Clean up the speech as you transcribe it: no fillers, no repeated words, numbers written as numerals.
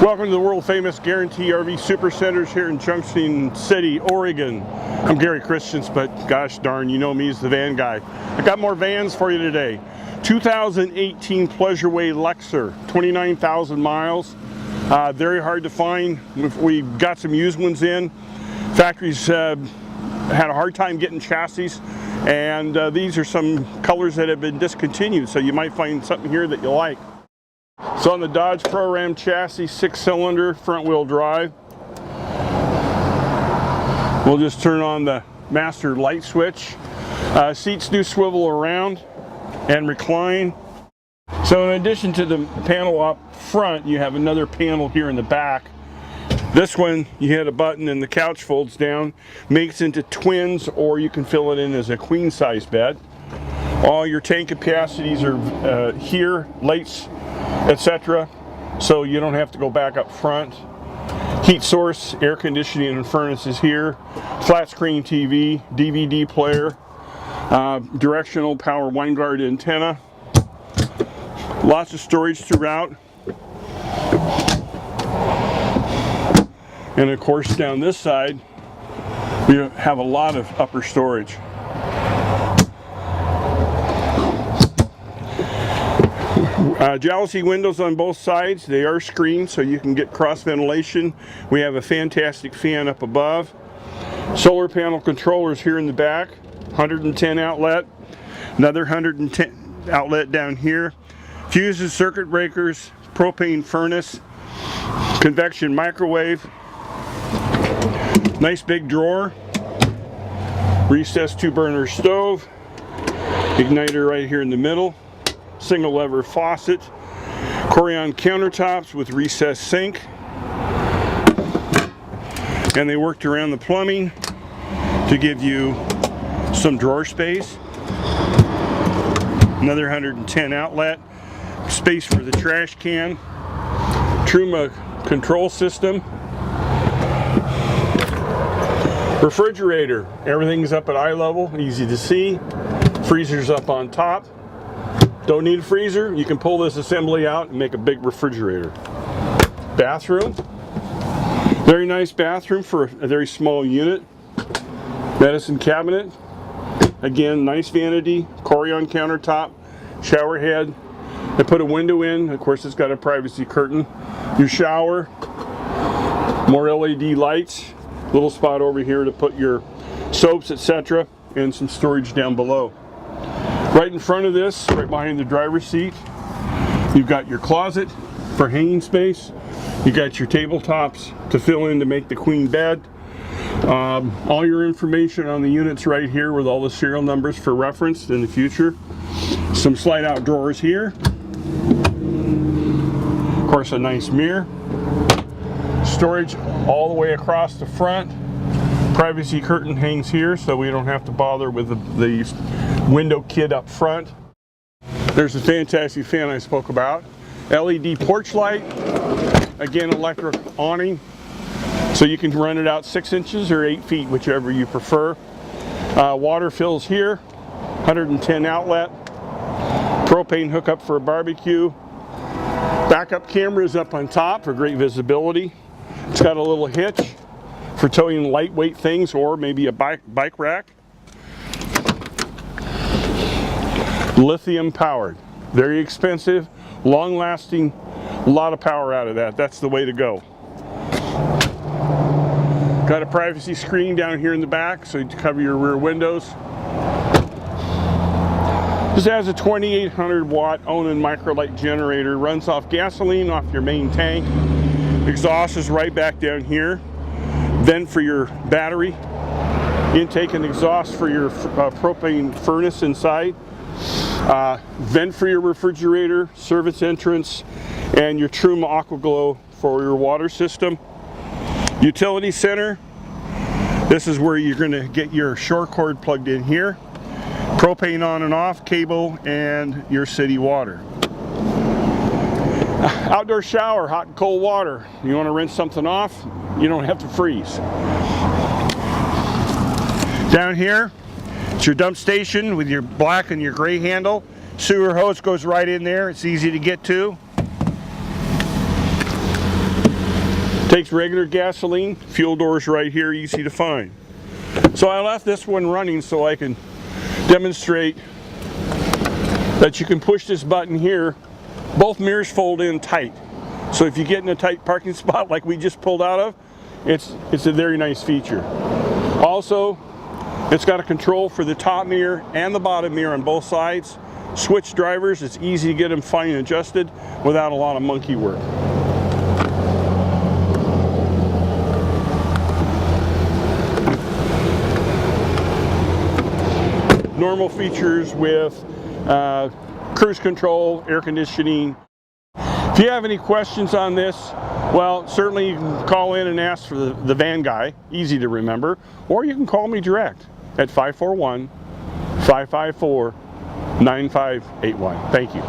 Welcome to the world famous Guaranty RV Super Centers here in Junction City, Oregon. I'm Gary.Christiance, but gosh darn, you know me as the van guy. I got more vans for you today. 2018 Pleasureway Lexor, 29,000 miles. Very hard to find. We got some used ones in. Factories had a hard time getting chassis, and these are some colors that have been discontinued, so you might find something here that you like. So on the Dodge Pro-Ram chassis, 6-cylinder, front-wheel drive. We'll just turn on the master light switch. Seats do swivel around and recline. So in addition to the panel up front, you have another panel here in the back. This one, you hit a button and the couch folds down, makes into twins, or you can fill it in as a queen-size bed. All your tank capacities are here, lights, etc., so you don't have to go back up front. Heat source, air conditioning and furnace is here. Flat screen TV, DVD player, directional power wind guard antenna. Lots of storage throughout. And of course down this side we have a lot of upper storage. Jalousie windows on both sides. They are screened so you can get cross ventilation. We have a fantastic fan up above. Solar panel controllers here in the back. 110 outlet. Another 110 outlet down here. Fuses, circuit breakers, propane furnace, convection microwave. Nice big drawer. Recessed 2-burner stove. Igniter right here in the middle. Single lever faucet, Corian countertops with recessed sink, and they worked around the plumbing to give you some drawer space. Another 110 outlet, space for the trash can, Truma control system, refrigerator. Everything's up at eye level, easy to see. Freezer's up on top. Don't need a freezer, you can pull this assembly out and make a big refrigerator. Bathroom. Very nice bathroom for a very small unit. Medicine cabinet. Again, nice vanity, Corian countertop, shower head. I put a window in, of course it's got a privacy curtain. Your shower, more LED lights, little spot over here to put your soaps, etc., and some storage down below. Right in front of this, right behind the driver's seat, you've got your closet for hanging space. You got your tabletops to fill in to make the queen bed. All your information on the units right here with all the serial numbers for reference in the future. Some slide out drawers here. Of course, a nice mirror. Storage all the way across the front. Privacy curtain hangs here so we don't have to bother with the window kit up front. There's a fantastic fan I spoke about. LED porch light. Again, electric awning. So you can run it out 6 inches or 8 feet, whichever you prefer. Water fills here. 110 outlet. Propane hookup for a barbecue. Backup cameras up on top for great visibility. It's got a little hitch for towing lightweight things or maybe a bike rack. Lithium powered, very expensive, long lasting, a lot of power out of that. That's the way to go. Got a privacy screen down here in the back so you can cover your rear windows. This has a 2800 watt Onan microlight generator, runs off gasoline off your main tank. Exhaust is right back down here. Vent for your battery, intake and exhaust for your propane furnace inside, vent for your refrigerator, service entrance, and your Truma AquaGlow for your water system. Utility center. This is where you're going to get your shore cord plugged in here. Propane on and off, cable, and your city water. Outdoor shower, hot and cold water. You want to rinse something off, you don't have to freeze. Down here, it's your dump station with your black and your gray handle. Sewer hose goes right in there. It's easy to get to. Takes regular gasoline. Fuel doors right here, easy to find. So I left this one running so I can demonstrate that you can push this button here. Both mirrors fold in tight. So if you get in a tight parking spot like we just pulled out of, it's a very nice feature. Also, it's got a control for the top mirror and the bottom mirror on both sides. Switch drivers, it's easy to get them fine and adjusted without a lot of monkey work. Normal features with cruise control, air conditioning. If you have any questions on this, well, certainly you can call in and ask for the van guy, easy to remember, or you can call me direct at 541-554-9581. Thank you.